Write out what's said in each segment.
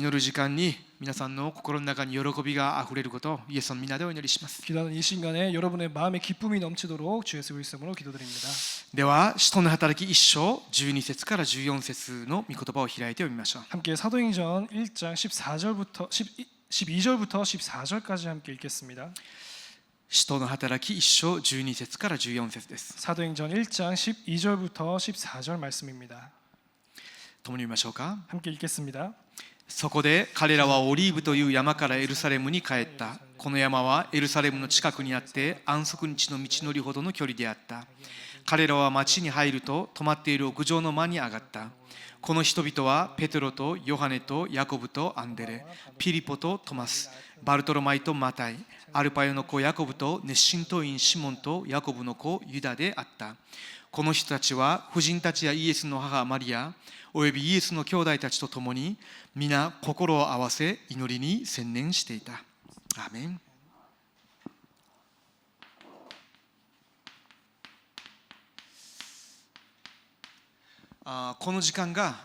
祈る時間に皆さんの心の中に喜びがあふれることをイエスの皆でお祈りします。 기도하는 이 시간에 여러분의 마음에 기쁨이 넘치도록 주 예수 그리스도 이름으로 기도드립니다. では使徒の働き1章12節から14節の御言葉を開いて読みましょう。 함께 사도행전 1장 14절부터 12절부터 14절까지 함께 읽겠습니다. 使徒の働き1章12節から14節です。 사도행전 1장 12절부터 14절 말씀입니다. 共に読みましょうか。 함께 읽겠습니다. そこで彼らはオリーブという山からエルサレムに帰った。この山はエルサレムの近くにあって安息日の道のりほどの距離であった。彼らは町に入ると泊まっている屋上の間に上がった。この人々はペテロとヨハネとヤコブとアンデレ、ピリポとトマス、バルトロマイとマタイ、アルパヨの子ヤコブと熱心党員シモンとヤコブの子ユダであった。この人たちは婦人たちやイエスの母マリアおよびイエスの兄弟たちと共に皆心を合わせ祈りに専念していた。アーメン。この時間が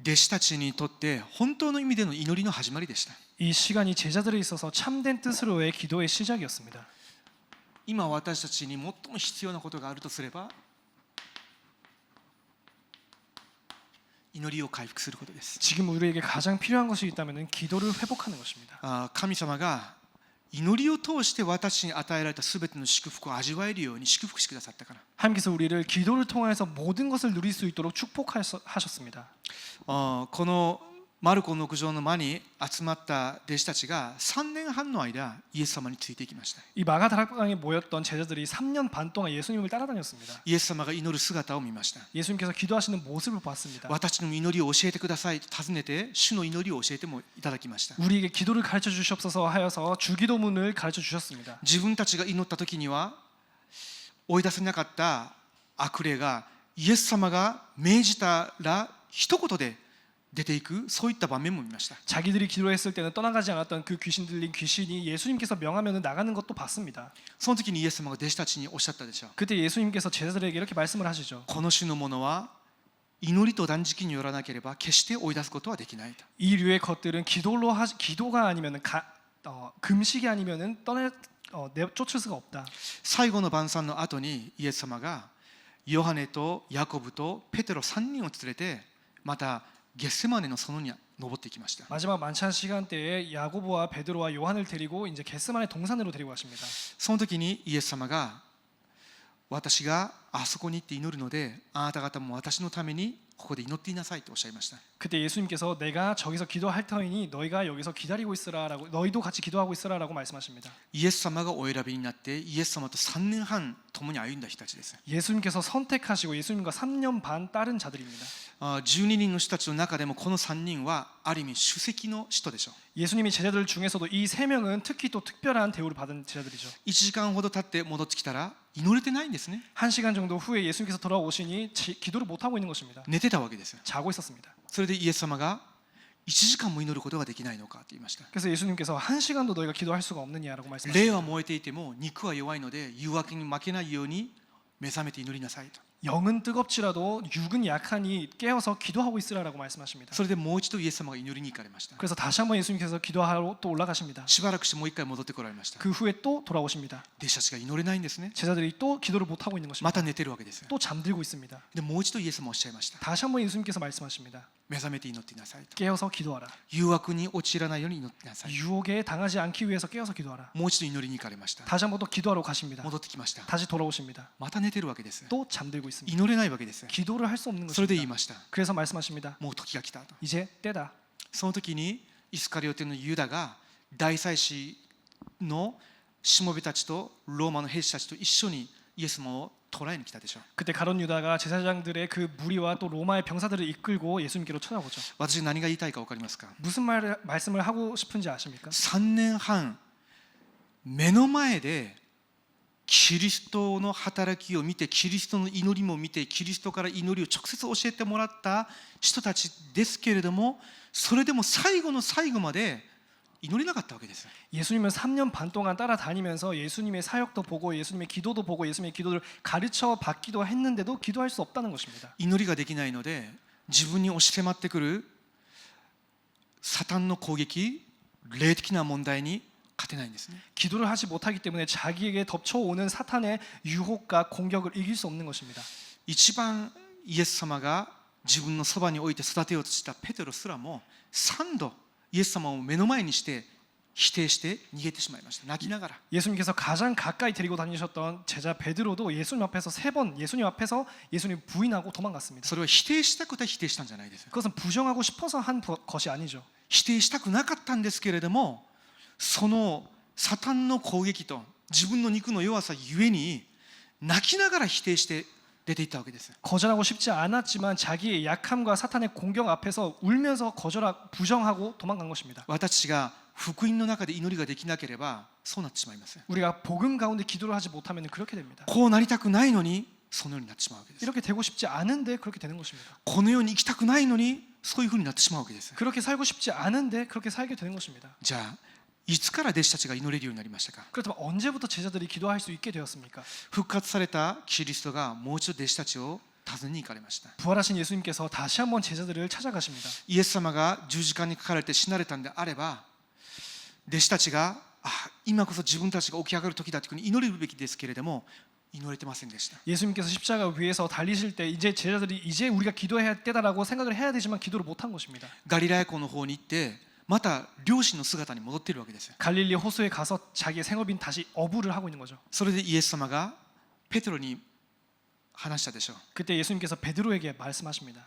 弟子たちにとって本当の意味での祈りの始まりでした。 이 시간이 제자들에 있어서 참된 뜻으로의 기도의 시작이었습니다. 今私たちに最も必要なことがあるとすれば祈りを回復することです。 지금 우리에게 가장 필요한 것이 있다면 기도를 회복하는 것입니다. 神様が祈りを通して私に与えられたすべての祝福を味わえるように祝福してくださったから。 하나님께서 우리를 기도를 통해서 모든 것을 누릴 수 있도록 축복하셨습니다. このマルコの屋上の間に集まった弟子たちが3年半の間イエス様についていきました。 이 마가다락방에 모였던 제자들이 3년 반 동안 예수님을 따라다녔습니다. イエス様が祈る姿を見ました。 예수님께서 기도하시는 모습을 봤습니다. 私の祈りを教えてくださいと尋ねて主の祈りを教えてもいただきました。 우리에게 기도를 가르쳐 주시옵소서 하여서 주기도문을 가르쳐 주셨습니다. 自分たちが祈った時には追い出せなかった悪霊がイエス様が命じたら一言で出ていく、そういった場面も見ました。 자기들이 기도했을 때는 떠나가지 않았던 그 귀신 들린 귀신이 예수님께서 명하면 나가는 것도 봤습니다. その時にイエス様が弟子たちにおっしゃったでしょう。 그때 예수님께서 제자들에게 이렇게 말씀을 하시죠. この種のものは祈りと断食によらなければ決して追い出すことはできないと。 이 류의 것들은 기도가 아니면은 금식이 아니면은 쫓을 수가 없다. 最後の晩餐の後にイエス様がヨハネとヤコブとペテロ3人を連れてまたゲッセマネの園に登っていきました。 마지막 만찬 시간대에 야고보와 베드로와 요한을 데리고 이제 겟세마네 동산으로 데리고 가십니다. その時にイエス様が私があそこに行って祈るのであなた方も私のためにここで祈っていなさいとおっしゃいました。 그때 예수님께서 내가 저기서 기도할 터이니 너희가 여기서 기다리고 있으라라고 너희도 같이 기도하고 있으라라고 말씀하십니다. イエス様がお選びになってイエス様と3年半共に歩んだ人たちです。 예수님께서 선택하시고 예수님과 3년 반 따른 자들입니다. 12人の人たちの中でもこの3人はある意味首席の使徒でしょう。 예수님이 제자들 중에서도 이 세 명은 특히 또 특별한 대우를 받은 제자들이죠. 1時間ほど経って戻ってきたら祈れてないんですね。 1시간 정도 후에 예수님께서 돌아오시니 기도를 못 하고 있는 것입니다. 寝てたわけですよ。 자고 있었습니다. それでイエス様が1時間も祈ることができないのかと言いました。 그래서 예수님께서 1시간도 너희가 기도할 수가 없느냐라고 霊 말씀하셨습니다. は燃えていても肉は弱いので誘惑に負けないように目覚めて祈りなさいと。 영은 뜨겁지라도 육은 약하니 깨어서 기도하고 있으라라고 말씀하십니다. それでもう一度イエス様が祈りに行かれました。 그래서 다시 한번 예수님께서 기도하러 또 올라가십니다. しばらくしてもう一回戻ってこられました。 그 후에 또 돌아오십니다. 弟子たちが祈れないんですね。 제자들이 또 기도를 못 하고 있는 ま 것입니다. た寝てるわけですよ。 또 잠들고 있습니다. でもう一度イエス様はおっしゃいました。 다시 한번 예수님께서 말씀하십니다. 目覚めて祈っていなさいと。 깨어서 기도하라. 誘惑に陥らないように祈っていなさい。 유혹에 당하지 않기 위해서 깨어서 기도하라. もう一度祈りに行かれました。 다시 한번 또 기도하러 가십니다. 戻ってきました。 다시 돌아오십니다. また寝てるわけです。 또 잠들고 있습니다. 祈れないわけですよ。 기도를 할 수 없는 それで言い 것입니다. ました。 그래서 말씀하십니다. もう時が来たと。 이제 때다. その時にイスカリオテのユダが大祭司のしもべたちとローマの兵士たちと一緒にイエス様を捕らえに来たでしょう。 그때 가룟 유다가 제사장들의 그 무리와 또 로마의 병사들을 이끌고 예수님께로 찾아오죠. 私が何が言いたいか分かりますか。 무슨 말씀을 하고 싶은지 아십니까? 3年半目の前でキリストの働きを見てキリストの祈りも見てキリストから祈りを直接教えてもらった人たちですけれども、それでも最後の最後まで祈れなかったわけです。 예수님을 3년 반 동안 따라다니면서 예수님의 사역도 보고 예수님의 기도도 보고 예수님의 기도를 가르쳐 받기도 했는데도 기도할 수 없다는 것입니다. 祈りができないので自分に押し迫ってくるタンの攻撃、霊的な問題に勝てないんですね。 기도를 하지 못하기 때문에 자기에게 덮쳐오는 사탄의 유혹과 공격을 이길 수 없는 것입니다. 一番イエス様が自分のそばに置いて育てようとしたペテロすらも3度イエス様を目の前にして否定して逃げてしまいました。泣きながら。 예수님께서 가장 가까이 데리고 다니셨던 제자 베드로도 예수님 앞에서 3번 예수님 앞에서 예수님 부인하고 도망갔습니다. それは否定したくて否定したんじゃないです。 그것은 부정하고 싶어서 한 것이 아니죠. 否定したくなかったんですけれども、そのサタンの攻撃と自分の肉の弱さゆえに泣きながら否定して出ていったわけです。 거절하고 싶지 않았지만 자기의 약함과 사탄의 공격 앞에서 울면서 부정하고 도망간 것입니다. 私が福音の中で祈りができなければそうなってしまいます。 우리가 복음 가운데 기도를 하지 못하면 그렇게 됩니다. こうなりたくないのにそのようになってしまうわけです。 이렇게 되고 싶지 않은데 그렇게 되는 것입니다. このように生きたくないのにそういうふうになってしまうわけです。 그렇게 살고 싶지 않은데 그렇게 살게 되는 것입니다. じゃあいつから弟子たちが祈れるようになりましたか。 그렇다면 언제부터 제자들이 기도할 수 있게 되었습니까? 復活されたキリストがもう一度弟子たちを訪ねに行かれました。 부활하신 예수님께서 다시 한번 제자들을 찾아가십니다. イエス様が十字架にかかられて死なれたんであれば、弟子たちが今こそ自分たちが起き上がる時だというふうに祈るべきですけれども祈れてませんでした。 예수님께서 십자가 위에서 달리실 때 이제 제자들이 이제 우리가 기도해야 때다라고 생각을 해야 되지만 기도를 못한 것입니다. ガリラヤ湖の方に行ってまた漁師の姿に戻っているわけですよ。 갈릴리 호수에 가서 자기의 생업인 다시 어부를 하고 있는 거죠. それでイエス様がペテロに話したでしょう。 그때 예수님께서 베드로에게 말씀하십니다.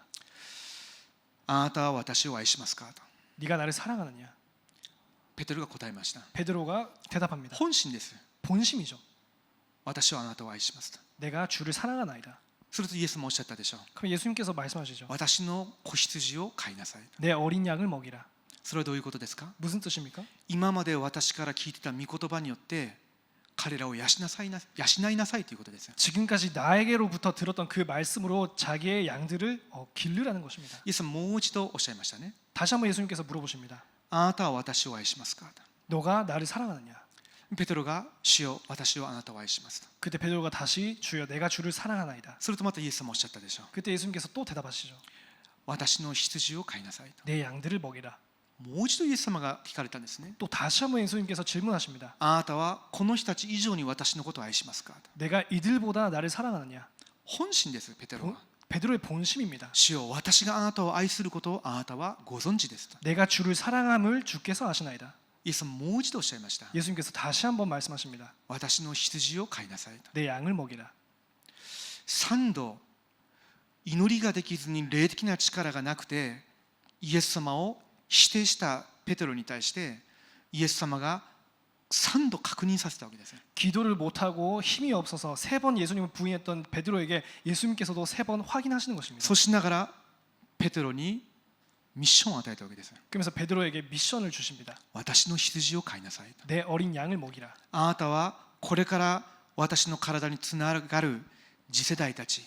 あなたは私を愛しますかと。 네가 나를 사랑하느냐? ペテロが答えました。 베드로가 대답합니다. 本心です。 본심이죠. 私はあなたを愛しますと。 내가 주를 사랑하나이다. するとイエスもおっしゃったでしょう。 그럼 예수님께서 말씀하시죠. 私の子羊を飼いなさいと。 내 어린 양을 먹이라. それはどういうことですか。 무슨 뜻입니까? 今まで私から聞いてた御言葉によって彼らを養いなさいということですよ。 지금까지 나에게로부터 들었던 그 말씀으로 자기의 양들을 기르라는 것입니다. イエスはもう一度おっしゃいましたね。 다시 한번 예수님께서 물어보십니다. あなたは私を愛しますかと。 너가 나를 사랑하느냐? ペテロが主よ私はあなたを愛しますと。 그때 베드로가 다시 주여 내가 주를 사랑하나이다. するとまたイエス様おっしゃったでしょう。 그때 예수님께서 또 대답하시죠. 私の羊を飼いなさいと。 내 양들을 먹이라. もう一度イエス様が聞かれたんですね。 또 다시 한번 예수님께서 질문하십니다. あなたはこの人たち以上に私のことを愛しますかと。 내가 이들보다 나를 사랑하느냐? 本心ですペテロは。 베드로의 본심입니다. 主よ私があなたを愛することをあなたはご存知ですと。 내가 주를 사랑함을 주께서 아시나이다. イエス様もう一度おっしゃいました。 예수님께서 다시 한번 말씀하십니다. 私の羊を飼いなさいと。 내 양을 먹이라. 3度祈りができずに霊的な力がなくてイエス様を否定したペテロに対してイエス様が3度確認させたわけです。 기도를 못하고 힘이 없어서 3번 예수님을 부인했던 베드로에게 예수님께서도 3번 확인하시는 것입니다. そうしながらペテロにミッションを与えたわけです。 그러면서 베드로에게 미션을 주십니다. 私の羊を飼いなさいと。 내 어린 양을 먹이라. あなたはこれから私の体につながる次世代たち、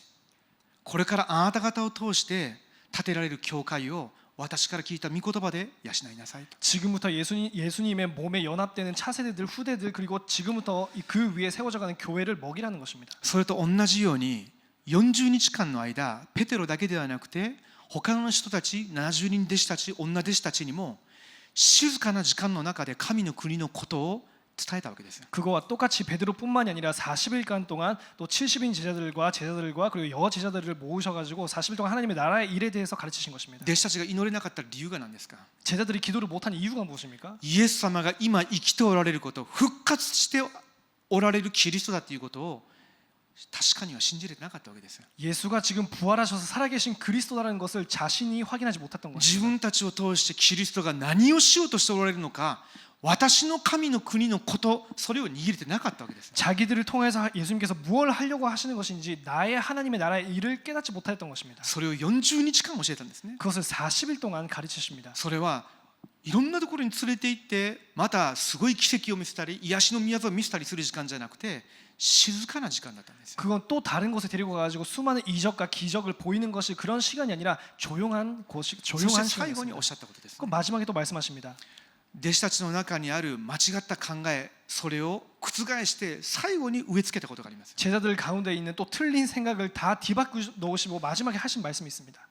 これからあなた方を通して建てられる教会を私から聞いた御言葉で養いなさいと。 지금부터 예수님의 몸에 연합되는 차세대들 후대들 그리고 지금부터 그 위에 세워져가는 교회를 먹이라는 것입니다. それと同じように40日間の間ペテロだけではなくて他の人たち70人弟子たち女弟子たちにも静かな時間の中で神の国のことを伝えたわけですよ。 그거와 똑같이 베드로뿐만이 아니라 40일간 동안 또 70인 제자들과 그리고 여 제자들을 모으셔가지고 40일 동안 하나님의 나라의 일에 대해서 가르치신 것입니다. 弟子たちが祈れなかった理由が何ですか。 제자들이 기도를 못한 이유가 무엇입니까? イエス様が今生きておられること、復活しておられるキリストだということを確かには信じれてなかったわけですよ。 예수가 지금 부활하셔서 살아계신 그리스도라는 것을 자신이 확인하지 못했던 自 것입니다. 分たちを通してキリストが何をしようとしておられるのか、私の神の国のこと、それを握れてなかったわけです。 자기들을 통해서 예수님께서 무엇을 하려고 하시는 것인지 나의 하나님의 나라의 일을 깨닫지 못했던 것입니다. それを40日間教えたんですね。 그것을 40일 동안 가르치십니다. それはいろんなところに連れて行ってまたすごい奇跡を見せたり癒しの宮座を見せたりする時間じゃなくて静かな時間だったんですよ。 그건 또 다른 곳에 데리고 가가지고 수많은 이적과 기적을 보이는 것이 그런 시간이 아니라 조용한 そし 조용한 て最後にお 시간이었습니다. っしゃったことですね。 그 마지막에 또 말씀하십니다. 弟子たちの中にある間違った考え、それを覆して最後に植え付けたことがあります。 제자들 가운데 있는 또 틀린 생각을 다 뒤바꿔 놓으시고 마지막에 하신 말씀이 있습니다.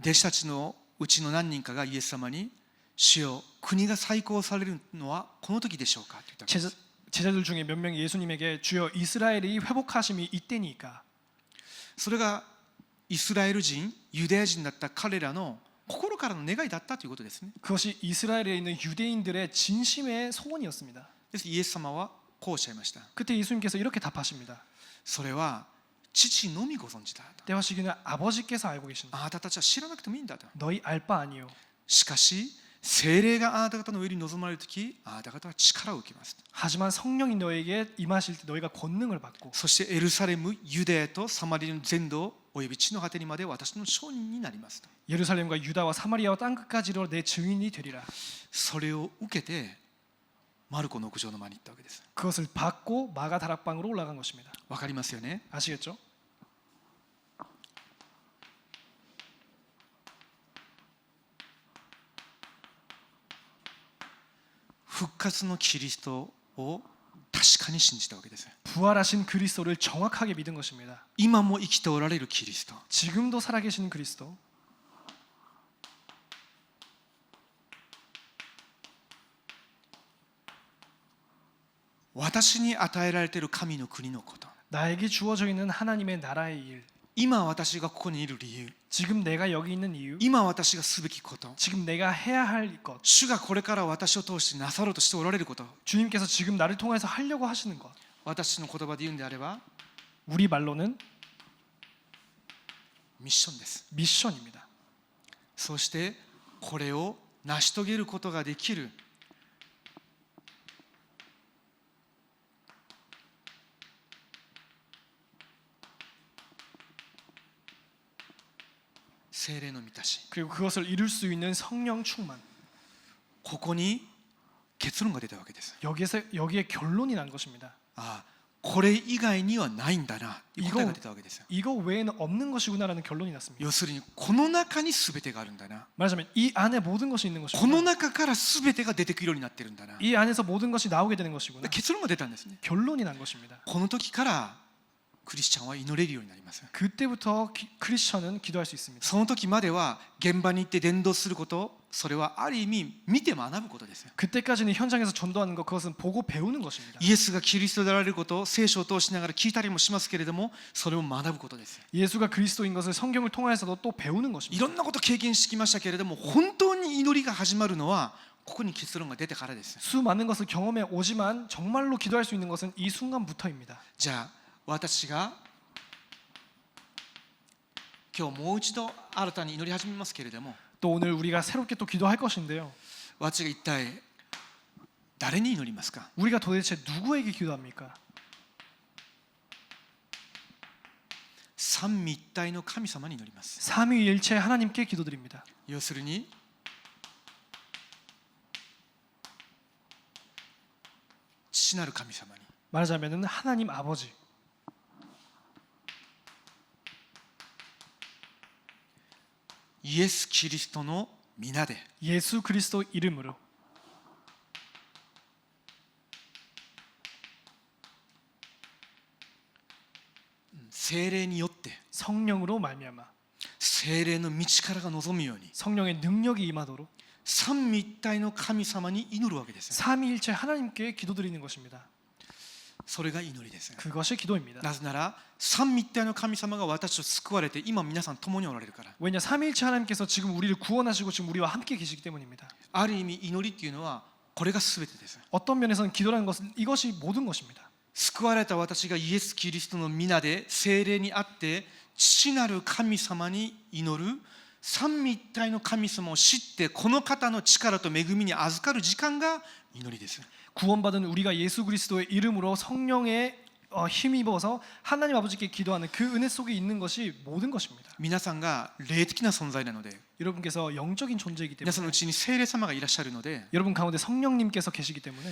弟子たちのうちの何人かがイエス様に主よ、国が再興されるのはこの時でしょうかと言ったわけです。 제자들 중에 몇 명이 예수님에게 주여 이스라엘이 회복하심이 이때니까. それがイスラエル人、ユダヤ人だった彼らの心からの願いだったということですね。 그것이 이스라엘에 있는 유대인들의 진심의 소원이었습니다. です。イエス様はこうおっしゃいました。 그때 예수님께서 이렇게 답하십니다. それは父のみご存知だと。 대화시기는 아버지께서 알고 계신다. あなたたちは知らなくてもいいんだと。 너희 알 바 아니요. しかし聖霊があなた方の上に臨まれるとき、あなた方は力を受けます。 하지만 성령이 너에게 임하실 때 너희가 권능을 받고 そしてエルサレム、ユダヤとサマリアの全土および地の果てにまで私の証人になりますと。 예루살렘과 유다와 사마리아와 땅끝까지로 내 증인이 되리라. それを受けてマルコの屋上の間に行ったわけです。 그것을 받고 마가 다락방으로 올라간 것입니다. わかりますよね。 아시겠죠? 復活のキリストを確かに信じたわけです。 부활하신 그리스도를 정확하게 믿은 것입니다. 今も生きておられるキリスト。 지금도 살아계시는 그리스도. 私に与えられている神の国のこと。 나에게 주어져 있는 하나님의 나라의 일. 今私がここにいる理由。 지금 내가 여기 있는 이유. 今私がすべきこと。 지금 내가 해야 할 것. 主がこれから私を通してなさろうとしておられること。 주님께서 지금 나를 통해서 하려고 하시는 것. 私の言葉で言うんであれば 우리 말로는 ミッションです。 미션입니다. そしてこれを成し遂げることができる聖霊の満たし、 그리고 그것을 이룰 수 있는 성령 충만. ここに結論が出たわけです。 여기에 결론이 난 것입니다. ああ、これ以外にはないんだなという答えが出たわけですよ。 이거 외에는 없는 것이구나라는 결론이 났습니다. 要するにこの中に全てがあるんだな。 말하자면 이 안에 모든 것이 있는 この 것이구나. 中から全てが出てくるようになってるんだな。 이 안에서 모든 것이 나오게 되는 것이구나. 結論が出たんですね。 결론이 난 것입니다. この時からクリスチャンは祈れるようになります。 그때부터 크리스천은 기도할 수 있습니다. その時までは現場に行って伝道すること、それはある意味見て学ぶことですよ。 그때까지는 현장에서 전도하는 것 그것은 보고 배우는 것입니다. イエスがキリストであられることを聖書を通しながら聞いたりもしますけれども、それを学ぶことですよ。 예수가 그리스도인 것을 성경을 통해서도 또 배우는 い 것입니다. ろんなこと経験してきましたけれども、本当に祈りが始まるのはここに結論が出てからです。 수많은 것을 경험해 오지만 정말로 기도할 수 있는 것은 이 순간부터입니다. じゃあ私が今日もう一度新たに祈り始めますけれども、 또 오늘 우리가 새롭게 또 기도할 것인데요. 私が一体誰に祈りますか。 우리가 도대체 누구에게 기도합니까? 三位一体の神様に祈ります。 삼위일체 하나님께 기도드립니다. 要するに父なる神様に、 말하자면은 하나님 아버지, イエス・キリストの皆で 예수 그리스도 이름으로 聖霊によって 성령으로 말미암아 聖霊の道からが望むように 성령의 능력이 임하도록 三位一体の神様に祈るわけです。 삼위일체 하나님께 기도드리는 것입니다. それが祈りです。 그것이 기도입니다. なぜなら三位一体の神様が私を救われて今皆さん共におられるから。 왜냐 삼위일체 하나님께서 지금 우리를 구원하시고 지금 우리와 함께 계시기 때문입니다. ある意味祈りっていうのはこれが全てです。 어떤 면에서는 기도라는 것은 이것이 모든 것입니다. 救われた私がイエス・キリストの皆で聖霊にあって父なる神様に祈る三位一体の神様を知ってこの方の力と恵みに預かる時間が祈りです。 구원받은 우리가 예수 그리스도의 이름으로 성령에 힘입어서 하나님 아버지께 기도하는 그 은혜 속에 있는 것이 모든 것입니다. 皆さんが霊的な存在なので 여러분께서 영적인 존재이기 皆さんの 때문에 うちに聖霊様がいらっしゃるので 여러분 가운데 성령님께서 계시기 때문에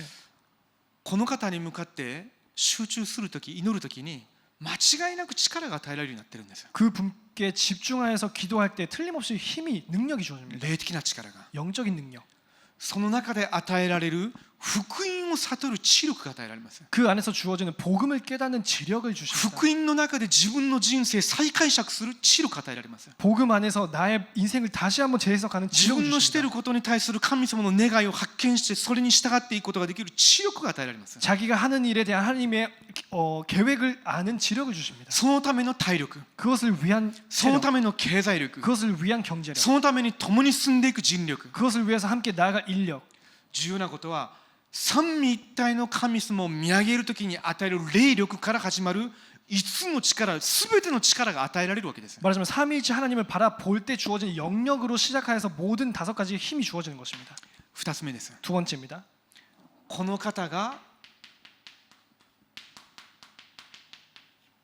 この方に向かって集中するとき祈るときに間違いなく力が与えられるようになってるんですよ。 그 분께 집중하여서 기도할 때 틀림없이 힘이 능력이 주어집니다. 霊的な力が 영적인 능력. その中で与えられる福音を悟る知力が与えられます。 그 안에서 주어지는 복음을 깨닫는 지력을 주십니다. 福音の中で自分の人生再解釈する知力が与えられます。 복음 안에서 나의 인생을 다시 한번 재해석하는 自 지력을 分のしている 주십니다. ことに対する神様の願いを発見してそれに従っていくことができる知力が与えられます。 자기가 하는 일에 대한 하나님의 계획을 아는 지력을 주십니다. そのための体力、 그것을 위한 その 체력, ための経済力、 그것을 위한 경제력, そのために共に進んでいく尽力。 그것을 위해서 함께 나아갈 인력. 重要なことは三位一体の神様を見上げるときに与える霊力から始まる5つの力、すべての力が与えられるわけです。 말하자면 삼위일체 하나님을 바라볼 때 주어진 영역으로 시작하여서 모든 5가지의 힘이 주어지는 것입니다. 2つ目です。 두 번째입니다. この方が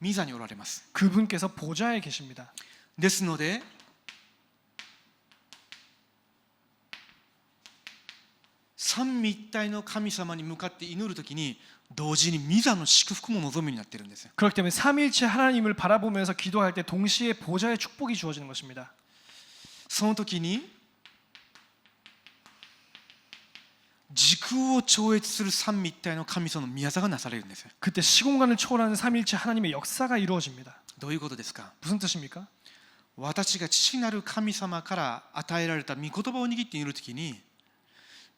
御座におられます。 그분께서 보좌에 계십니다. ですので三位一体の神様に向かって祈るときに同時に御座の祝福も望むようになっているんです。 그렇기 때문에 삼위일체 하나님을 바라보면서 기도할 때 동시에 보좌의 축복이 주어지는 것입니다. その時に時空を超越する三位一体の神様の御業がなされるんです。 그때 시공간을 초월하는 삼위일체 하나님의 역사가 이루어집니다. どういうことですか。 무슨 뜻입니까? 私が父なる神様から与えられた御言葉を握って祈るときに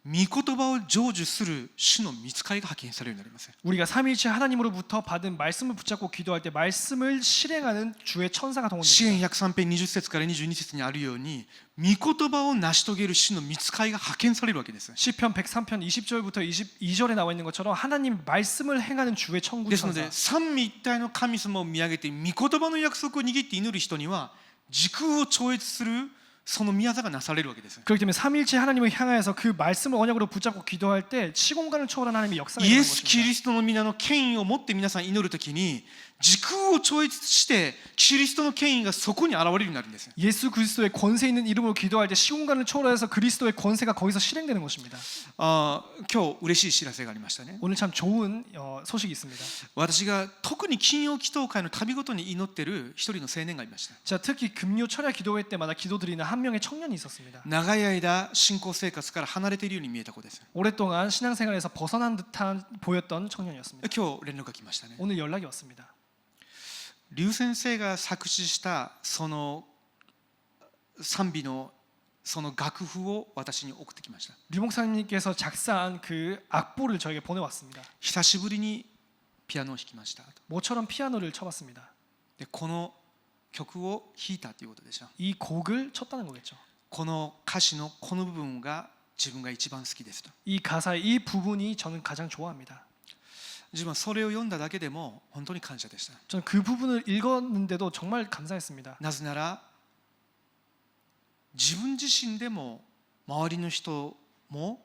御言葉を成就する主の御使いが派遣されるようになります。 우리가 삼위일체 하나님으로부터 받은 말씀을 붙잡고 기도할 때 말씀을 실행하는 주의 천사가 詩 동원됩니다. 篇103編20節から22節にあるように御言葉を成し遂げる主の御使いが派遣されるわけです。 시편 103편 20절부터 22절에 나와 있는 것처럼 하나님 말씀을 행하는 주의 천군 ですの 천사. で三位一体の神様を見上げて御言葉の約束を握って祈る人には時空を超越するその御業がなされるわけです。 그렇기 때문에 삼위일체 하나님을 향하여서 그 말씀을 언약으로 붙잡고 기도할 때 시공간을 초월한 하나님의 역사가 イ 있는 エス・キ 것입니다. リストの皆の権威を持って皆さん祈るときに時空を超越してキリストの権威がそこに現れるようになるんです。 예수 그리스도의 권세 있는 이름으로 기도할 때 시공간을 초월해서 그리스도의 권세가 거기서 실행되는 것입니다. 今日嬉しい知らせがありましたね。 오늘 참 좋은 소식이 있습니다. 私が特に金曜祈祷会の旅ごとに祈っている一人の青年がいました。 자, 특히 금요 철야 기도회 때마다 기도드리는 한 명의 청년이 있었습니다. 長い間信仰生活から離れているように見えた子です。 오랫동안 신앙생활에서 벗어난 듯한 보였던 청년이었습니다. 今日連絡が来ましたね。 오늘 연락이 왔습니다. 劉先生が作詞したその賛美のその楽譜を私に送ってきました。 류 목사님께서 작사한 그 악보를 저에게 보내왔습니다. 久しぶりにピアノを弾きました。 모처럼 피아노를 쳐봤습니다. でこの曲を弾いたということでしょう。 이 곡을 쳤다는 거겠죠. この歌詞のこの部分が自分が一番好きですと。 이 가사의 이 부분이 저는 가장 좋아합니다. 自分はそれを読んだだけでも本当に感謝でした。 저는 그 부분을 읽었는데도 정말 감사했습니다. なぜなら自分自身でも周りの人も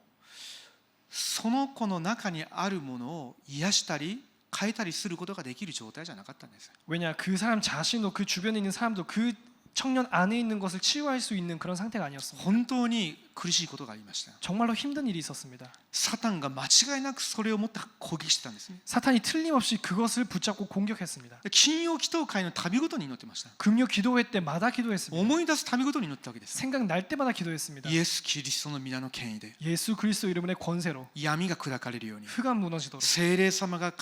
その子の中にあるものを癒したり変えたりすることができる状態じゃなかったんです。 왜냐 그 사람 자신도 그 주변에 있는 사람도 그 청년 안에 있는 것을 치유할 수 있는 그런 상태가 아니었습니다. 本当に苦しいことがありました。 정말로 힘든 일이 있었습니다. サタンが間違いなくそれをもって攻撃してたんですね。 사탄이 틀림없이 그것을 붙잡고 공격했습니다. で金曜祈祷会の旅ごとに祈ってました。 금요 기도회 때마다 기도했습니다. 思い出す旅ごとに祈ったわけです。 생각날 때마다 기도했습니다. イエス・キリストの皆の権威で 예수 그리스도 이름의 권세로 闇が砕かれるように 흑암 무너지도록 聖霊様が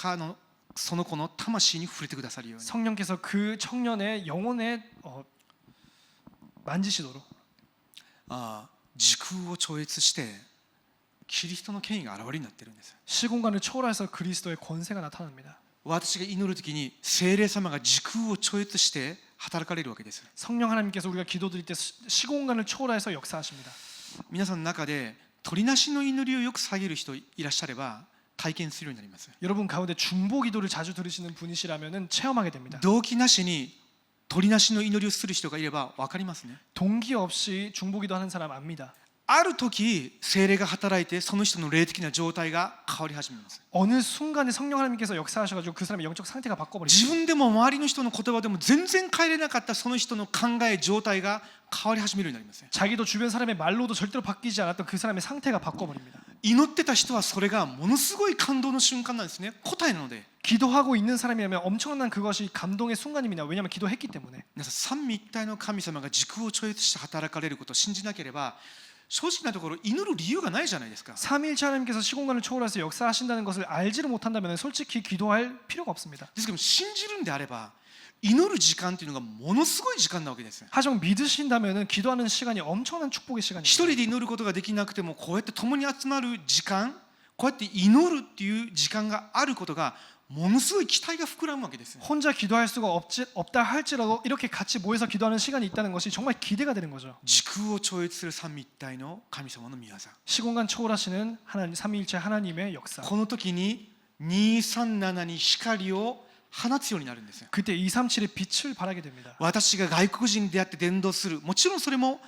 その子の魂に触れてくださるように 성령께서 그 청년의 영혼에 만지시도록 時空を超越してキリストの権威が現れになっているんです。 시공간을 초월해서 그리스도의 권세가 나타납니다. 私が祈るときに聖霊様が時空を超越して働かれるわけです。 성령 하나님께서 우리가 기도드릴 때 시공간을 초월해서 역사하십니다. 皆さんの中で鳥なしの祈りをよく下げる人いらっしゃれば体験するようになります。 여러분 가운데 중보 기도를 자주 들으시는 분이시라면은 체험하게 됩니다. 動機なしに鳥なしの祈りをする人がいれば分かりますね。 동기 없이 중보 기도하는 사람 압니다. ある時聖霊が働いてその人の霊的な状態が変わり始めます。 어느 순간에 성령 하나님께서 역사하셔가지고 그 사람의 영적 상태가 自 바꿔버립니다. 分でも周りの人の言葉でも全然変えれなかったその人の考え状態が変わり始めるようになります。 자기도 주변 사람의 말로도 절대로 바뀌지 않았던 그 사람의 상태가 바꿔버립니다. 祈ってた人はそれがものすごい感動の瞬間なんですね。答えなので 기도하고 있는 사람이라면 엄청난 그것이 감동의 순간입니다. 왜냐하면 기도했기 때문에. 皆さん三位一体の神様が時空を超越して働かれることを信じなければ正直なところ祈る理由がないじゃないですか。 삼위일체 하나님께서 시공간을 초월해서 역사하신다는 것을 알지를 못한다면 솔직히 기도할 필요가 없습니다. ですけど信じるんであれば祈る時間っていうのがものすごい時間なわけです。 하지만 믿으신다면 기도하는 시간이 엄청난 축복의 一 시간입니다. 人で祈ることができなくてもこうやって共に集まる時間、こうやって祈るっていう時間があることがものすごい期待が膨らむわけです。 혼자 기도할 수가 없다 할지라도 이렇게 같이 모여서 기도하는 시간이 있다는 것이 정말 기대가 되는 거죠. 時空を超越する三位一体の神様の御業。 시공간 초월하시는 하나님 삼위일체 하나님의 역사. この時に237に光を放つようになるんですよ。 그때 237의 빛을 발하게 됩니다. 私が外国人であって伝道する、もちろんそれも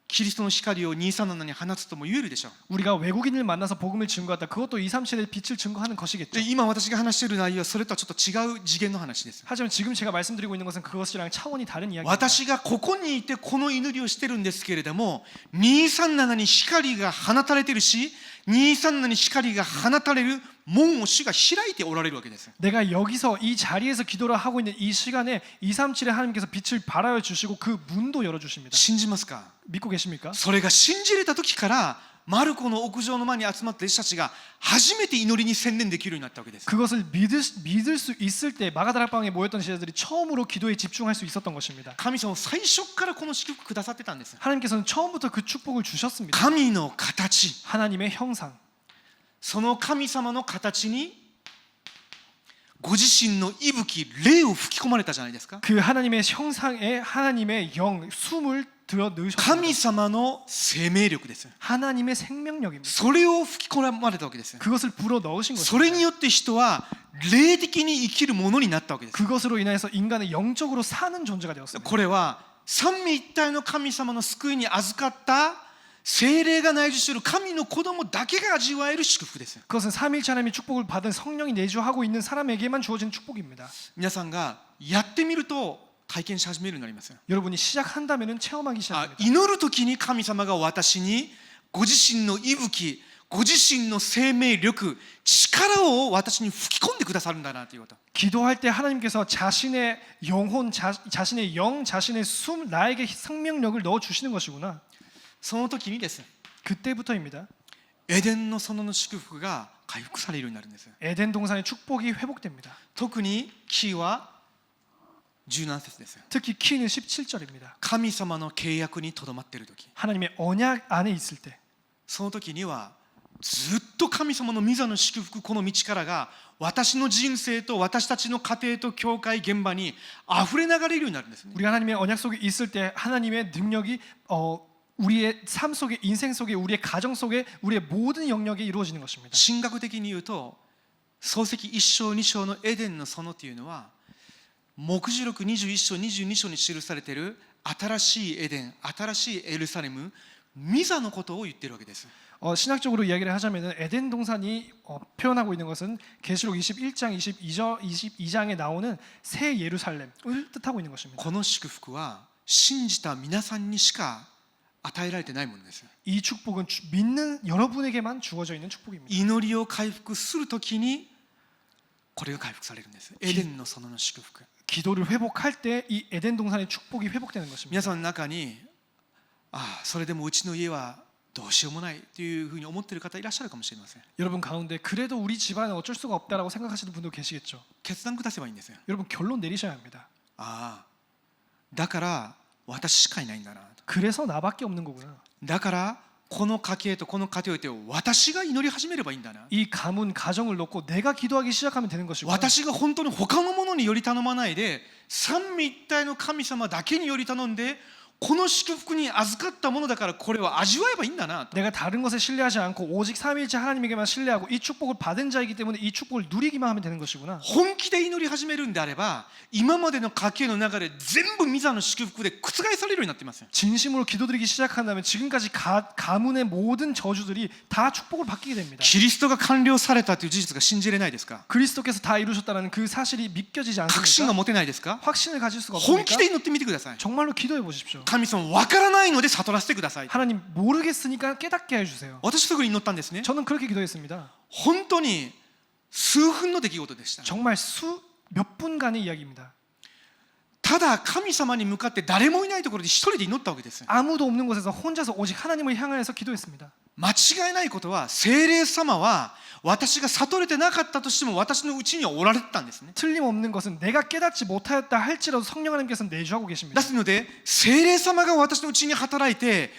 キリストの光を237に放つとも言えるでしょう。 우리가 외국인을 만나서 복음을 증거했다. 그것도 237의 빛을 증거하는 것이겠죠. で今私が話している内容はそれとはちょっと違う次元の話です。 하지만 지금 제가 말씀드리고 있는 것은 그것이랑 차원이 다른 이야기입니다. 私がここにいてこの祈りをしてるんですけれども、237に光が放たれてるし、237に光が放たれる門を主が開いておられるわけです。 내가 여기서 이 자리에서 기도를 하고 있는 이 시간에 237의 하나님께서 빛을 발하여 주시고 그 문도 열어 주십니다. 信じますか？ 믿고 계십니까? それが信じれた時からマルコの屋上の前に集まった弟子たちが初めて祈りに専念できるようになったわけです。 그것을 믿을 수 있을 때 마가다락방에 모였던 제자들이 처음으로 기도에 집중할 수 있었던 것입니다. 神様は最初からこの祝福くださってたんです。 하나님께서는 처음부터 그 축복을 주셨습니다. 神の形、 하나님의 형상, その神様の形にご自身の息吹、霊を吹き込まれたじゃないですか。 그 하나님의 형상에 하나님의 영, 숨을 들어 神 넣으셨습니다. 様の生命力です。 하나님의 생명력입니다. それを吹き込まれたわけです。 그것을 불어 넣으신 それ 것입니다. によって人は霊的に生きるものになったわけです。 그것으로 인해서 인간은 영적으로 사는 존재가 되었습니다. これは三位一体の神様の救いに預かった聖霊が内住している神の子供だけが味わえる祝福です。 그것은 삼위일체 하나님의 축복을 받은 성령이 내주하고 있는 사람에게만 주어지는 축복입니다. 皆さんがやってみると体験し始めるようになります。 여러분이 시작한다면 체험하기 あ、 시작합니다. 祈る時に神様が私にご自身の息吹、ご自身の生命力、力を私に吹き込んでくださるんだなということ。 기도할 때 하나님께서 자신의 영혼, 자신의 영, 자신의 숨, 나에게 생명력을 넣어 주시는 것이구나. その時にです。 그때부터입니다. エデンの園の祝福が回復されるようになるんです。 에덴 동산의 축복이 회복됩니다. 特にキーは17節です。 특히 키는 17절입니다. 神様の契約にとどまっている時、 하나님의 언약 안에 있을 때 その時にはずっと神様の御座の祝福、この道からが私の人生と私たちの家庭と教会現場に溢れ流れるようになるんですね。 우리가 하나님의 언약 속에 있을 때 하나님의 능력이 우리의 삶 속에, 인생 속에, 우리의 가정 속에, 우리의 모든 영역에 이루어지는 것입니다. 神学的に言うと創世記1章2章のエデンの園というのは黙示録21章22章に記されている新しいエデン、新しいエルサレム、御座のことを言っているわけです。 신학적으로 이야기를 하자면 에덴 동산이 표현하고 있는 것은 계시록 21장 22장에 나오는 새 예루살렘을 뜻하고 있는 것입니다. この祝福は信じた皆さんにしか与えられてないものです。 이 축복은 믿는 여러분에게만 주어져 있는 축복입니다. 祈りを回復するときにこれが回復されるんです。エデンの園の祝福。 기도를 회복할 때 이 에덴 동산의 축복이 회복되는 것입니다. 皆さんの中にそれでもうちの家はどうしようもないというふうに思っている方いらっしゃるかもしれません。 여러분 가운데 그래도 우리 집안은 어쩔 수가 없다라고 생각하시는 분도 계시겠죠. 決断下せばいいんですよ。 여러분 결론 내리셔야 합니다. だから私しかいないんだなと。 그래서 나밖에 없는 거구나. だからこの家系とこの家庭をて私が祈り始めればいいんだな。 이 가문 가정을 놓고 내가 기도하기 시작하면 되는 것이구나. 私が本当に他のものにより頼まないで三位一体の神様だけにより頼んでこの祝福に預かったものだからこれを味わえばいいんだなと。 내가 다른 것에 신뢰하지 않고 오직 삼위일체 하나님에게만 신뢰하고 이 축복을 받은 자이기 때문에 이 축복을 누리기만 하면 되는 것이구나. 本気で祈り始めるんであれば今までの家系の流れ全部御座の祝福で覆されるようになっています。 진심으로 기도드리기 시작한다면 지금까지 가문의 모든 저주들이 다 축복을 받게 됩니다. キリストが完了されたという事実が信じれないですか？ 그리스도께서 다 이루셨다는 그 사실이 믿겨지지 確信が 않습니까? 持てないですか？ 확신을 가질 수가 本気 없습니까? で祈ってみてください。 정말로 기도해 보십시오. 神様わからないので悟らせてください。 하나님 모르겠으니까 깨닫게 해주세요. 私すぐに祈ったんですね。 저는 그렇게 기도했습니다. 本当に数分の出来事でした。 정말 몇 분간의 이야기입니다. ただ神様に向かって誰もいないところで一人で祈ったわけです。 아무도 없는 곳에서 혼자서 오직 하나님을 향하여서 기도했습니다. 間違いないことは聖霊様は私が悟れてなかったとしても私のうちにはおられてたんですね。 틀림없는 것은 내가 깨닫지 못하였다 할지라도 성령 하나님께서는 내주하고 で 계십니다. すので聖霊様が私のうちに働いて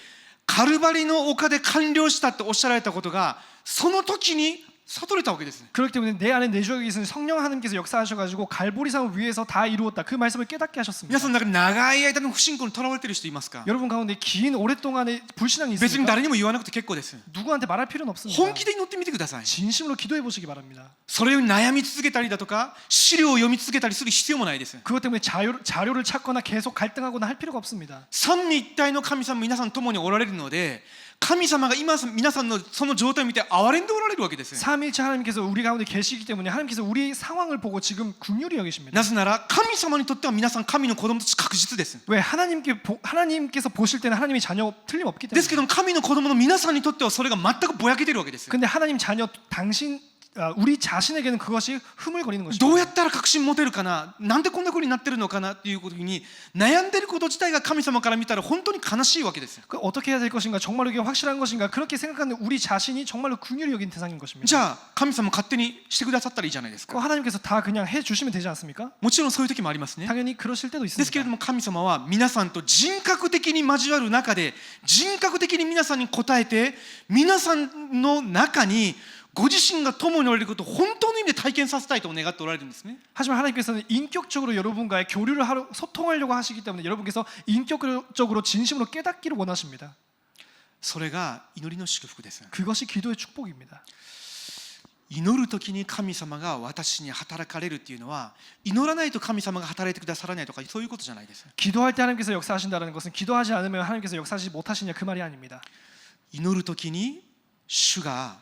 カルバリの丘で完了したっておっしゃられたことがその時に悟れたわけです。 그렇기 때문에 내 안에 내주하고 계신 성령 하나님께서 역사하셔가지고 갈보리산 위에서 다 이루었다. 그 말씀을 깨닫게 皆 하셨습니다. さんの中で長い間の不信仰にとらわれている人いますか？ 여러분 가운데 긴 오랫동안의 불신앙이 別に 있습니까? 誰にも言わなくて結構です。 누구한테 말할 필요는 없습니다. 本気で祈ってみてください。 진심으로 기도해 보시기 바랍니다. それを悩み続けたりだとか資料を読み続けたりする必要もないです。 그것 때문에 자료를 찾거나 계속 갈등하거나 할 필요가 없습니다. 三位一体の神様皆さん共におられるので神様が今皆さんのその状態を見て憐れんでおられるわけです。 삼위일체 하나님께서 우리 가운데 계시기 때문에 하나님께서 우리의 상황을 보고 지금 긍휼히 여기십니다. なぜなら神様にとっては皆さん神の子供たち確実です。 왜 하나님께서 보실 때는 하나님의 자녀 틀림없기 です 때문에. けども神の子供の皆さんにとってはそれが全くぼやけているわけです。 근데 하나님 자녀 우리 자신에게는 그것이 흐물거리는 ど 것입니다. うやったら確信持てるかな、なんでこんな風になってるのかなっていうことに悩んでいること自体が神様から見たら本当に悲しいわけです。 어떻게 해야 될 것인가, 정말로 이게 확실한 것인가, 그렇게 생각하는 우리 자신이 정말로 긍휼히 여긴 대상인 것입니다. じゃあ神様勝手にしてくださったらいいじゃないです 그 か。 하나님께서 다 그냥 해주시면 되지 않습니까? もちろんそういう時もありますね。 당연히 그러실 때도 ですけれ 있습니다. ども神様は皆さんと人格的に交わる中で人格的に皆さんに答えて皆さんの中にご自身が共におられることを本当の意味で体験させたいと願っておられるんですね。 하지만 하나님께서는 인격적으로 여러분과의 교류를 소통하려고 하시기 때문에 여러분께서 인격적으로 진심으로 깨닫기를 원하십니다. それが祈りの祝福です。 그것이 기도의 축복입니다. 祈る時に神様が私に働かれるっていうのは祈らないと神様が働いてくださらないとかそういうことじゃないです。 기도할 때 하나님께서 역사하신다는 것은 기도하지 않으면 하나님께서 역사하지 못하시냐 그 말이 아닙니다. 祈る時に主が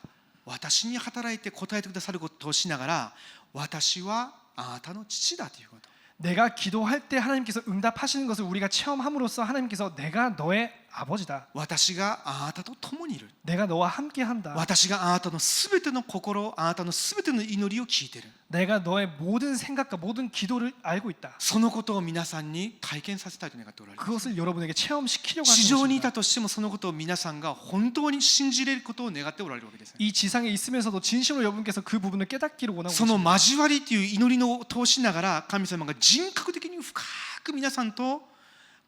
私に働いて答えてくださることをしながら私はあなたの父だということ。 내가 기도할 때 하나님께서 응답하시는 것을 우리가 체험함으로써 하나님께서 내가 너의 아버지다. 私があなたと共にいる。 내가 너와 함께한다. 私があなたのすべての心、あなたのすべての祈りを聞いている。 내가 너의 모든 생각과 모든 기도를 알고 있다. そのことを皆さんに体験させたいと願っておられる。 그것을 여러분에게 체험시키려고 地 하는 上にいた 것입니다. としてもそのことを皆さんが本当に信じれることを願っておられるわけです。 이 지상에 있으면서도 진심으로 여러분께서 그 부분을 깨닫기를 원하고 その 계십니다. 交わりという祈りの通しながら神様が人格的に深く皆さんと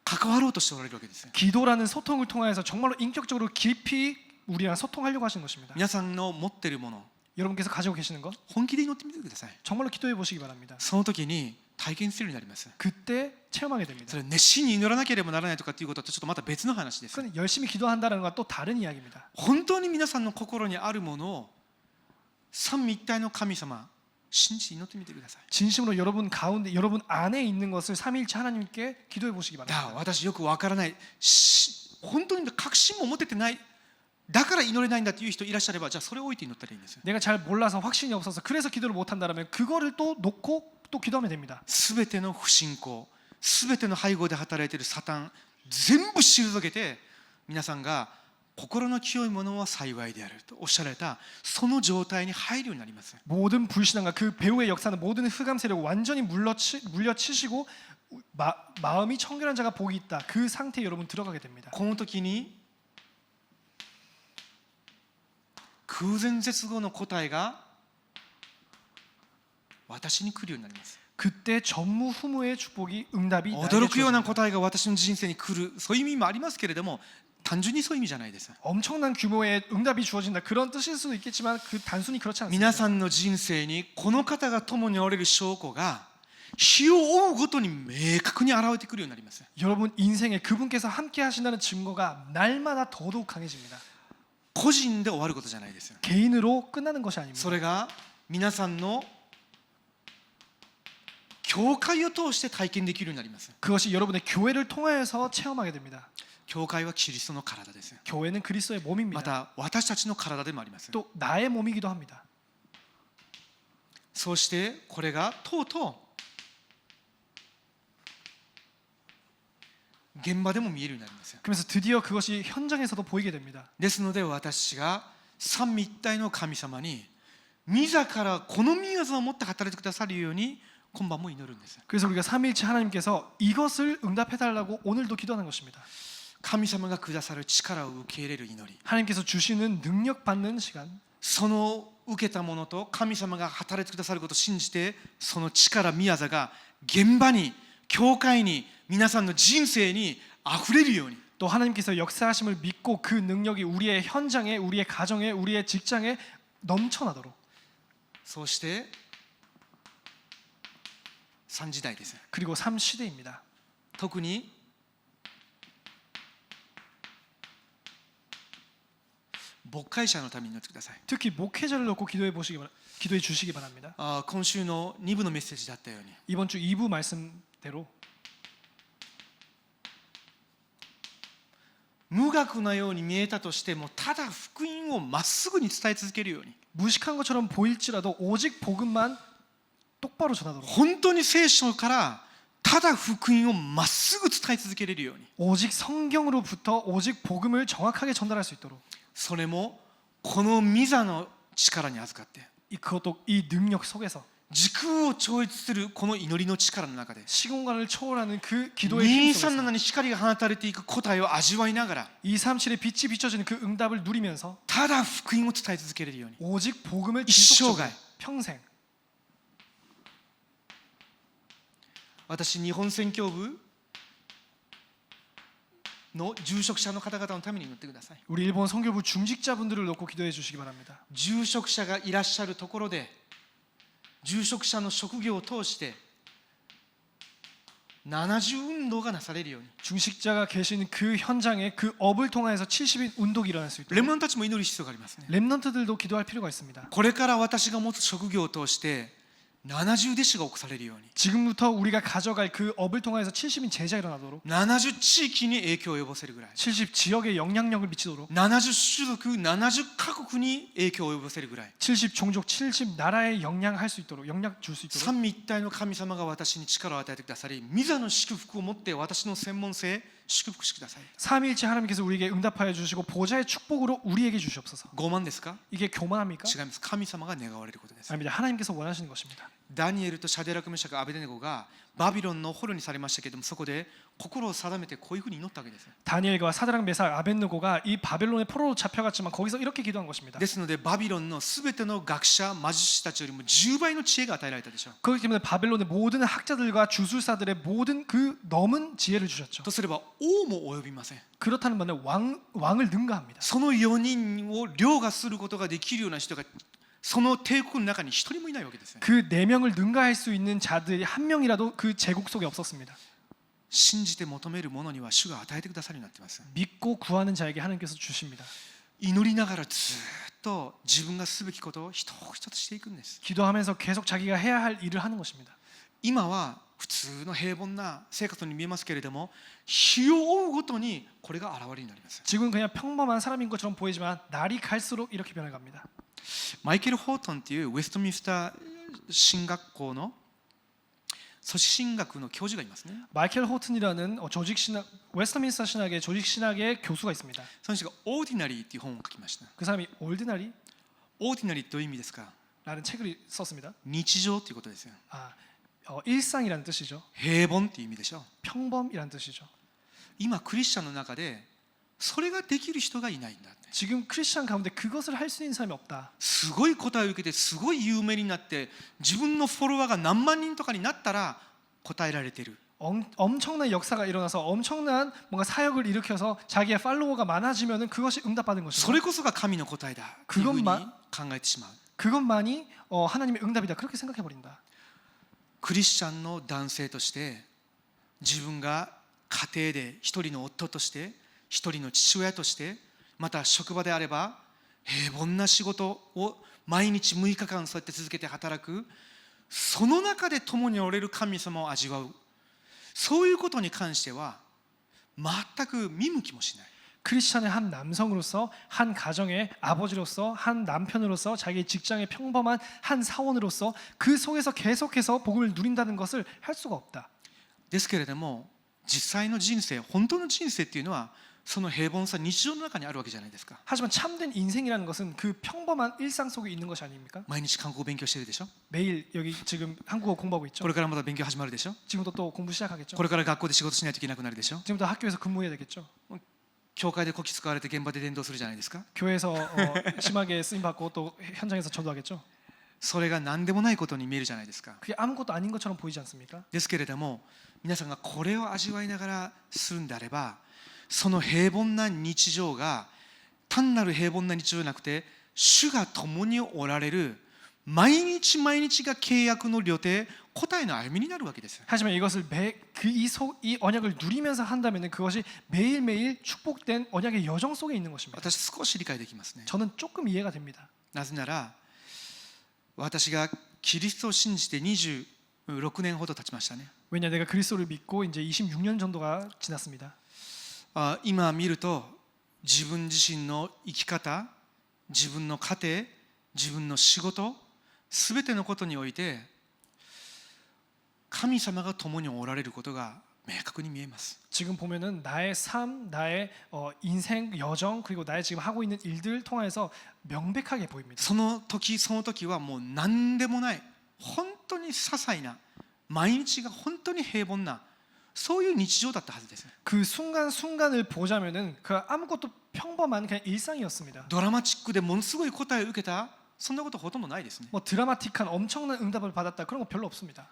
関わろうとしておられるわけです。 기도라는 소통을 통해서 정말로 인격적으로 깊이 우리랑 소통하려고 하시는 것입니다. 皆さんの持っているもの 여러분께서 가지고 계시는 것 本気で祈ってみてください。 정말로 기도해 보시기 바랍니다. その時に体験するようになります。 그때 체험하게 됩니다. それ熱心に祈らなければならないとかっていうこととちょっとまた別の話です。 그건 열심히 기도한다는 건 또 다른 이야기입니다. 本当に皆さんの心にあるものを三位一体の神様信じて祈ってみてください。 진심으로 여러분 가운데 여러분 안에 있는 것을 삼위일체 하나님께 기도해 보시기 だ 바랍니다. 私よくわからない本当に確信も持ててないだから祈れないんだっていう人いらっしゃればじゃあそれを置いて祈ったらいいんです。 내가 잘 몰라서 확신이 없어서 그래서 기도를 못 한다면 그거를 또 놓고 또 기도하면 됩니다. すべての不信仰すべての背後で働いているサタン全部退けて皆さんが心の清いものは幸いであるとおっしゃられたその状態に入るようになります。 모든 불신앙과 그 배후의 역사는 모든 흑암 세력을 완전히 물려치시고 마음이 청결한 자가 복이 있다. 그 상태에 여러분 들어가게 됩니다. この時に空前絶後の答えが私に来るようになります。 그때 전무후무의 축복이 응답이 驚くような 주어집니다. 答えが私の人生に来るそういう意味もありますけれども単純にそういう意味じゃないです。 엄청난 규모의 응답이 주어진다. 그런 뜻일 수도 있겠지만 그 단순히 그렇지 않습니다. 皆さんの人生にこの方が共におられる証拠が日を追うごとに明確に現れてくるようになります。 여러분 인생에 그분께서 함께 하신다는 증거가 날마다 더더욱 강해집니다. 個人で終わることじゃないですよ。 개인으로 끝나는 것이 아닙니다. それが皆さんの教会を通して体験できるようになります。 그것이 여러분의 교회를 통하여서 체험하게 됩니다. 教会はキリストの体です。 교회는 그리스도의 ま 몸입니다. た私たちの体でもあります。 또 나의 몸이기도 합니다. そうしてこれがとうとう現場でも見えるようになります。 그래서 드디어 그것이 현장에서도 보이게 됩니다. ですので私が三位一体の神様に自らこの御業を持って働いてくださるように今晩も祈るんです。 그래서 우리가 삼위일체 하나님께서 이것을 응답해달라고 오늘도 기도하는 것입니다. 神様がくださる力を受け入れる祈り、 하나님께서 주시는 능력 받는 시간, その受けたものと神様が働いてくださることを信じて、その力宮座が現場に、教会に、皆さんの人生にあふれるように、 또 하나님께서 역사하심을 믿고 그 능력이 우리의 현장에, 우리의 가정에, 우리의 직장에 넘쳐나도록. そうして3時代です。 그리고 3시대입니다. 特に牧会者のために祈ってください。 특히 목회자를 놓고 기도해 주시기 바랍니다. 今週の2部のメッセージだったように、 이번 주 2부 말씀대로 無学なように見えたとしても、ただ福音をまっすぐに伝え続けるように、 무식한 것처럼 보일지라도 오직 복음만 똑바로 전하도록. 本当に聖書からただ福音をまっすぐ伝え続けれるように、 오직 성경으로부터 오직 복음을 정확하게 전달할 수 있도록. それもこの御座の力に預かって、 그것도 이 능력 속에서 時空を超越するこの祈りの力の中で、 시공간을 초월하는 그 기도의 힘 속에서 237に光が放たれていく答えを味わいながら、 237의 빛이 비춰지는 그 응답을 누리면서 ただ福音を伝え続けれるように、 오직 복음을 일생涯. 지속적으로 평생. 私、日本宣教部の住職者の方々のために祈ってください。 우리 일본 선교부 중직자분들을 놓고 기도해 주시기 바랍니다. 住職者がいらっしゃるところで、住職者の職業を通して70運動がなされるように、 중직자가 계시는 그 현장에 그 업을 통해서 70인 운동이 일어날 수 レ 있도록 ムナントたちも祈る必要がありますね。 랩넌트들도 기도할 필요가 있습니다. これから私が持つ職業を通して70弟子が起こされるように、 지금부터 우리가 가져갈 그 업을 통해서 70인 제자 일어나도록, 70地域に影響を及ぼせるぐらい、 70 지역에 영향력을 미치도록, 70種族70カ国に影響を及ぼせるぐらい、 70 종족 70 나라에 영향할 수 있도록, 영향 줄 수 있도록. 三位一体の神様が私に力を与えてくださり、御座の祝福を持って私の専門性祝福してください。 삼위일체 하나님께서 우리에게 응답하여 주시고 보좌의 축복으로 우리에게 주시옵소서. 傲慢ですか？ 이게 교만합니까? 違います。神様が願われることです。 아닙니다. 하나님께서 원하시는 것입니다. ダニエルとシャデラクメシャクアベデネゴがバビロンの捕虜にされましたけれども、そこで心を定めてこういうふうに祈ったわけです。 다니엘과 사드락 메삭 아벤느고가 이 바벨론의 포로로 잡혀갔지만 거기서 이렇게 기도한 것입니다. ですのでバビロンのすべての学者魔術師たちよりも10倍の知恵が与えられたでしょう。 그렇기 때문에 바벨론의 모든 학자들과 주술사들의 모든 그 넘은 지혜를 주셨죠. とすれば王も及びません。 그렇다는 반면 왕을 능가합니다. その4人を凌駕することができるような人がその帝国の中に一人もいないわけです。 그 네 명을 능가할 수 있는 자들이 한 명이라도 그 제국 속에 없었습니다. 信じて求める者には主が与えてくださるようになっています。 믿고 구하는 자에게 하나님께서 주십니다. 祈りながらずっと自分がすべきことを一つ一つしていくんです。 기도하면서 계속 자기가 해야 할 일을 하는 것입니다. 今は普通の平凡な生活に見えますけれども、日を追うごとにこれが現れるようになります。 지금은 그냥 평범한 사람인 것처럼 보이지만 날이 갈수록 이렇게 변해갑니다. マイケル・ホートンというウェストミンスター神学校の組織神学の教授がいますね。 마이켈 호튼이라는 조직신학 웨스터민스터 신학의 조직신학의 교수가 있습니다. その人がオーディナリーという本を書きました。 그 사람이 올디나리라는 オーディナリーという意味ですか？ 책을 썼습니다. 日常ということですよ。 일상이라는 뜻이죠. 平凡という意味でしょう。 평범이라는 뜻이죠. 今クリスチャンの中でそれができる人がいないんだって。 지금 크리스천 가운데 그것을 할 수 있는 사람이 없다. すごい答えを受けてすごい有名になって自分のフォロワーが何万人とかになったら答えられている。 엄청난 역사가 일어나서 엄청난 뭔가 사역을 일으켜서 자기의 팔로워가 많아지면은 그것이 응답받은 そ 것이죠. れこそが神の答えだというふうに考えてしまう。 그것만이 하나님의 응답이다. 그렇게 생각해 버린다. クリスチャンの男性として自分が家庭で一人の夫として一人の父親としてまた職場であれば平凡な仕事を毎日6日間そうやって続けて働く、その中で共におれる神様を味わう、そういうことに関しては全く見向きもしない。 크리스천의 한 남성으로서, 한 가정의 아버지로서, 한 남편으로서, 자기 직장의 평범한 한 사원으로서 그 속에서 계속해서 복음을 누린다는 것을 할 수가 없다. ですけれども実際の人生、本当の人生っていうのはその平凡さ日常の中にあるわけじゃないですか。 하지만 참된 인생이라는 것은 그 평범한 일상 속에 있는 것이 아닙니까? 毎日韓国語勉強してるでしょ。 매일 여기 지금 한국어 공부하고 こ 있죠. れからまた勉強始まるでしょ。 지금부터 또 공부 시작하겠죠. これから学校で仕事しないといけなくなるでしょ。 지금부터 학교에서 근무해야 되겠죠. 教会でこき使われて現場で伝道するじゃないですか。 교회에서 심하게 쓰임 받고 또 현장에서 전도하겠죠. それが何でもないことに見えるじゃないですか。 그게 아무것도 아닌 것처럼 보이지 않습니까? ですけれども、皆さんがこれを味わいながらするんであれば、その平凡な日常が単なる平凡な日常じゃなくて、主が共におられる毎日毎日が契約の旅程、答えの歩みになるわけです。 하지만 이것을 이 언약을 누리면서 한다면 그것이 매일매일 축복된 언약의 여정 속에 있는 것입니다. 私少し理解できますね。 저는 조금 이해가 됩니다. なぜなら私がキリストを信じて26年ほど経ちましたね。 왜냐 내가 그리스도를 믿고 이제 26년 정도가 지났습니다. 今見ると自分自身の生き方、自分の家庭、自分の仕事、すべてのことにおいて神様が共におられることが明確に見えます。 지금 보면은 나의 삶, 나의 인생 여정 그리고 나의 지금 하고 있는 일들 통해서 명백하게 보입니다. その時はもう何でもない本当に些細な毎日が本当に平凡なそういう日常だったはずです。 그 순간순간을 보자면은 그 아무것도 평범한 그냥 일상이었습니다. ドラマチックでものすごい答えを受けたそんなことほとんどないですね。 뭐 드라마틱한 엄청난 응답을 받았다 그런 거 별로 없습니다.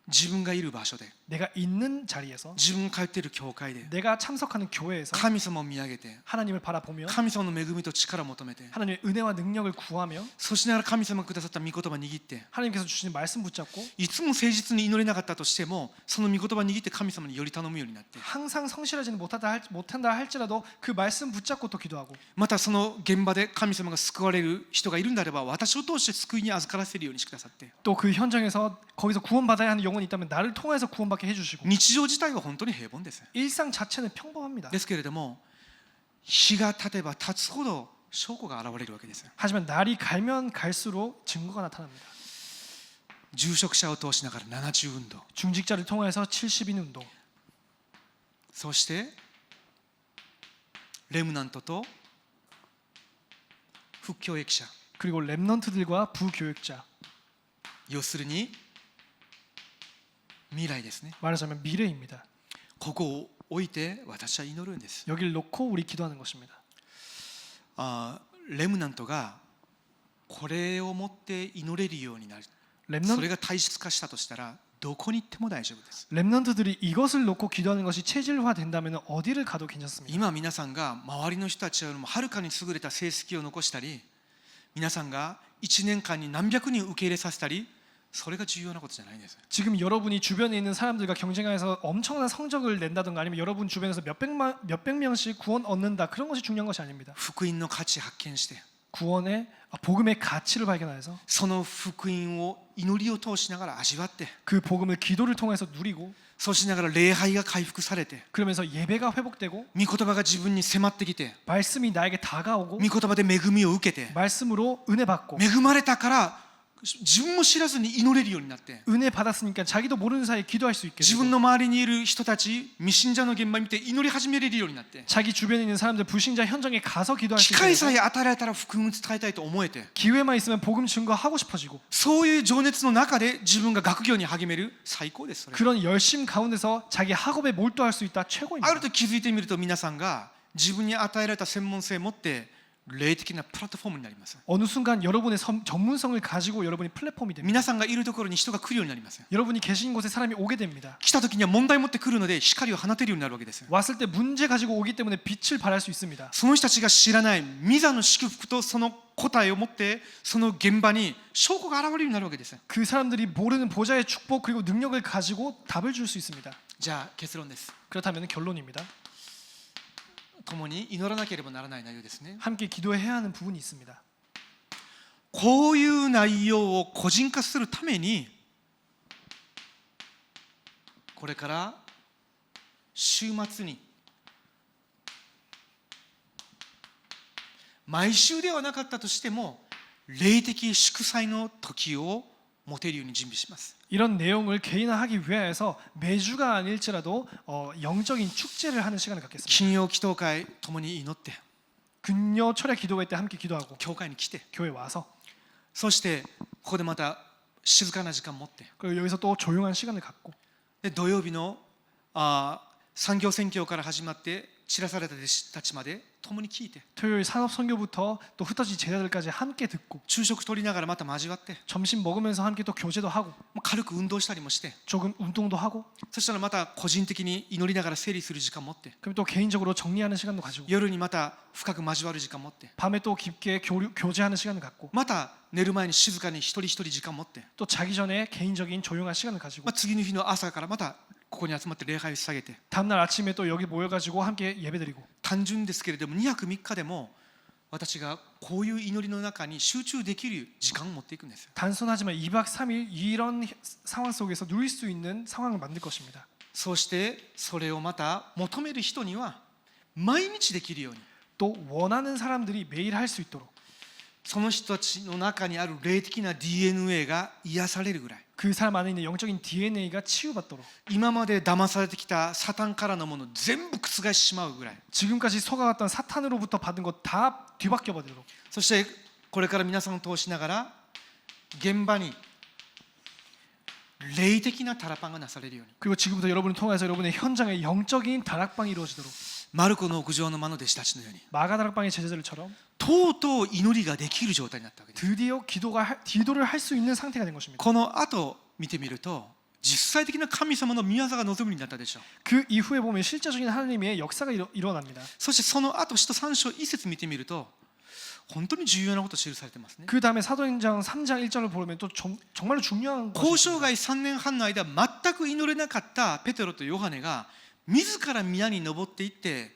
自分がいる場所で、 내가 있는 자리에서 自分が通っている教会で 내가 참석하는 교회에서 神様を見上げて 하나님을 바라보며 神様の恵みと力を求めて 하나님의 은혜와 능력을 구하며 そうしながら神様がくださった御言葉を握って 하나님께서 주시는 말씀 붙잡고 いつも誠実に祈れなかったとしてもその御言葉を握って神様により頼むようになって 항상 성실하지는 못한다 할지라도 그 말씀 붙잡고 또 기도하고 またその現場で神様が救われる人がいるんであれば私を通して救いに預からせるようにしてくださって 또 그 현장에서 거기서 구원받아야 하는 영혼이 있다면 나를 통해서 구원받게 해주시고 日常自体は本当に平凡です。 일상 자체는 평범합니다. ですけれども日が経てば経つほど証拠が現れるわけです。 하지만 날이 갈면 갈수록 증거가 나타납니다. 住職者を通しながら70運動 중직자를 통해서 70인 운동 そしてレムナントと復教益者 그리고 렘넌트들과 부교육자 要するに未来ですね。 말하자면 미래입니다. ここを置いて私は祈るんです。 여기를 놓고 우리 기도하는 것입니다. レムナントがこれを持って祈れるようになるそ 렘넌 れが体質化したとしたらどこに行っても大丈夫です。 렘넌트들이 이것을 놓고 기도하는 것이 체질화된다면 어디를 가도 괜찮습니다. 今皆さんが周りの人たちよりもはるかに優れた成績を残したり皆さんが1年間に何百人受け入れさせたりそれが重要なことじゃないんです。 지금 여러분이 주변에 있는 사람들과 경쟁하여서 엄청난 성적을 낸다든가 아니면 여러분 주변에서 몇백 명씩 구원 얻는다 그런 것이 중요한 것이 아닙니다. 福音の価値発見して 구원의 복음의 가치를 발견해서 その福音を祈りを通しながら味わって 그 복음을 기도를 통해서 누리고 そうしながら礼拝が回復されて 그러면서 예배가 회복되고 御言葉が自分に迫ってきて 말씀이 나에게 다가오고 御言葉で恵みを受けて 말씀으로 은혜 받고 恵まれたから自分も知らずに祈れるようになって 은혜 받았으니까 자기도 모르는 사이에 기도할 수 있게 自 되고 分の周りにいる人たち未信者の現場を見て祈り始めれるようになって 자기 주변에 있는 사람들 불신자 현장에 가서 기도할 수 機会 있게 さ 되고 え与えられたら福音を伝えたいと思えて 기회만 있으면 복음 증거하고 싶어지고 そういう情熱の中で自分が学業に励める最高です。それ 그런 열심 가운데서 자기 학업에 몰두할 수 있다 ある 최고입니다. と気づいてみると皆さんが自分に与えられた専門性を持って霊的なプラットフォームになります。 어느 순간 여러분의 전문성을 가지고 여러분이 플랫폼이 됩니다. 皆さんがいるところに人が来るようになります。 여러분이 계신 곳에 사람이 오게 됩니다. 来た時には問題を持ってくるので光を放てるようになるわけです。 왔을 때 문제 가지고 오기 때문에 빛을 발할 수 있습니다. その人たちが知らない御座の祝福とその答えを持ってその現場に証拠が現れるようになるわけです。 그 사람들이 모르는 보좌의 축복 그리고 능력을 가지고 답을 줄 수 있습니다. じゃあ結論です。 그렇다면 결론입니다. 共に祈らなければならない内容ですね。 함께 기도해야 하는 부분이 있습니다. こういう内容を個人化するためにこれから週末に毎週ではなかったとしても霊的祝祭の時を持てるように準備します。 이런 내용을 개인화하기 위해서 매주가 아닐지라도 영적인 축제를 하는 시간을 갖겠습니다. 金曜祈祷会共に祈って 금요 철야 기도회 때 함께 기도하고 教会に来て 교회 와서 そしてここでまた静かな時間を持って 그리고 여기서 또 조용한 시간을 갖고 で土曜日の産業宣教から始まって散らされた弟子たちまで共に聞いて 토요일 산업 선교부터 또 흩어진 제자들까지 함께 듣고 昼食取りながらまた交わって 점심 먹으면서 함께 또 교제도 하고 もう軽く運動したりもして 조금 운동도 하고 そしたらまた個人的に祈りながら整理する時間を持って 그럼 또 개인적으로 정리하는 시간도 가지고 夜にまた深く交わる時間を持って 밤에 또 깊게 교제하는 시간을 갖고 また寝る前に静かに一人一人時間を持って 또 자기 전에 개인적인 조용한 시간을 ま 가지고 あ次の日の朝からまたここに集まって礼拝を捧げて 다음날 아침에 또 여기 모여가지고 함께 예배드리고 単純ですけれども2泊3日でも私がこういう祈りの中に集中できる時間を持っていくんですよ。 단순하지만 2박 3일 이런 상황 속에서 누릴 수 있는 상황을 만들 것입니다. そしてそれをまた求める人には毎日できるように 또 원하는 사람들이 매일 할 수 있도록 その人たちの中にある霊的な DNA が癒されるぐらい 그 사람 안에 있는 영적인 DNA가 치유받도록 今まで騙されてきたサタンからのものを全部覆してしまうぐらい 지금까지 속아갔던 사탄으로부터 받은 것 다 뒤바뀌어 버리도록 そしてこれから皆さんを通しながら現場に霊的なタラパンがなされるように 그리고 지금부터 여러분을 통해서 여러분의 현장에 영적인 다락방이 이루어지도록 マルコの屋上の間の弟子たちのように 마가 다락방의 제자들처럼 とうとう祈りができる状態になったわけです。 드디어 기도를 할 수 있는 상태가 된 것입니다. この後見てみると実際的な神様の御業が望むようになったでしょう。 그 이후에 보면 실제적인 하나님의 역사가 일어납니다. そしてその後使徒3章1節見てみると本当に重要なことが記されてますね。 그 다음에 사도행전 3장 1절을 보면 또 정말로 중요한 交渉 것입니다. 外3年半の間全く祈れなかったペテロとヨハネが自ら宮に登っていって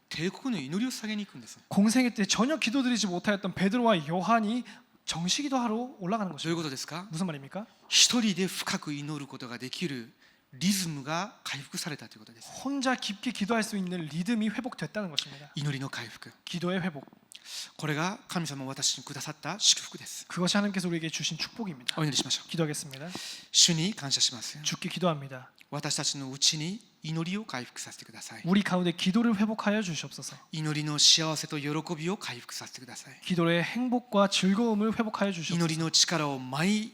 帝国の祈りを下げに行くんです。 공생애 때 전혀 기도드리지 못하였던 베드로와 요한이 정시기도하러 올라가는 どういう 것입니다. ことですか？ 무슨 말입니까? 一人で深く祈ることができるリズムが回復されたということです。 혼자 깊게 기도할 수 있는 리듬이 회복됐다는 것입니다. 祈りの回復、 기도의 회복. これが神様が私にくださった祝福です。 그것이 하나님께서 우리에게 주신 축복입니다. お祈りしましょう。 기도하겠습니다. 主に感謝します。 주께 기도합니다. 私たちのうちに祈りを回復させてください。 우리 가운데 기도를 회복하여 주시옵소서. 祈りの幸せと喜びを回復させてください。 기도의 행복과 즐거움을 회복하여 祈 주시옵소서. りの力を毎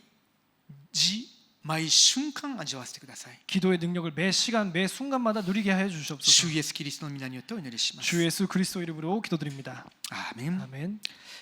時毎瞬間味わわせてください。 기도의 능력을 매 시간 매 순간마다 누리게 하여 주시옵소서. 主イエスキリストの皆によってお祈りします。 주 예수 그리스도 이름으로 기도드립니다. アーメン。 아멘.